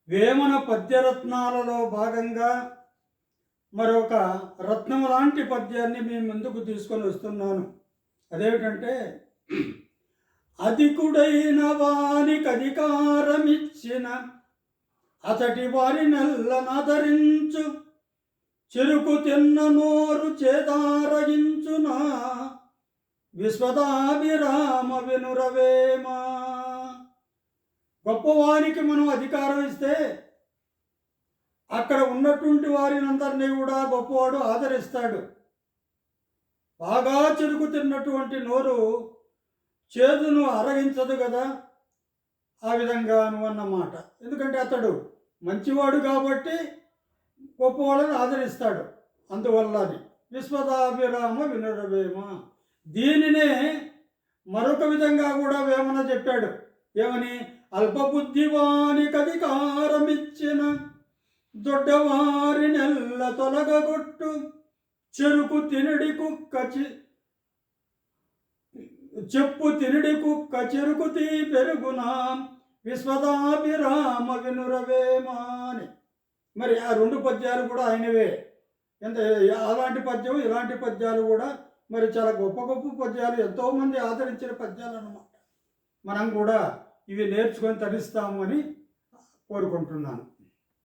వేమన పద్యరత్నాలలో భాగంగా మరొక రత్నం లాంటి పద్యాన్ని మీ ముందుకు తీసుకొని వస్తున్నాను. అదేమిటంటే, అధికుడైన వానికి అధికారమిచ్చిన అతడి వారి నెల్లనదరించు, చెరుకు తిన్న నోరు చేదారగించునా విశ్వదాభిరామ వినురవేమా. గొప్పవానికి మనం అధికారం ఇస్తే అక్కడ ఉన్నటువంటి వారినందరినీ కూడా గొప్పవాడు ఆదరిస్తాడు. బాగా చెరుకు తిన్నటువంటి నోరు చేదును అరగించదు కదా, ఆ విధంగా నువ్వన్నమాట. ఎందుకంటే అతడు మంచివాడు కాబట్టి గొప్పవాళ్ళని ఆదరిస్తాడు. అందువల్ల అది విశ్వదాభిరామ వినురవేమ. దీనినే మరొక విధంగా కూడా వేమన చెప్పాడు. ఏమని? అల్పబుద్ధివానికి అధికారమిచ్చిన దొడ్డవారి నెల్ల తొలగగొట్టు, చెరుకు తినడి కుక్క చెప్పు తినడి కుక్క చెరుకు తీ పెరుగునా విశ్వదాభిరామ వినురవేమాని. మరి ఆ రెండు పద్యాలు కూడా ఆయనవే. ఎంత అలాంటి పద్యం, ఇలాంటి పద్యాలు కూడా మరి చాలా గొప్ప గొప్ప పద్యాలు, ఎంతోమంది ఆదరించిన పద్యాలు అన్నమాట. మనం కూడా ఇవి నేర్చుకొని తరిస్తాము అని కోరుకుంటున్నాను.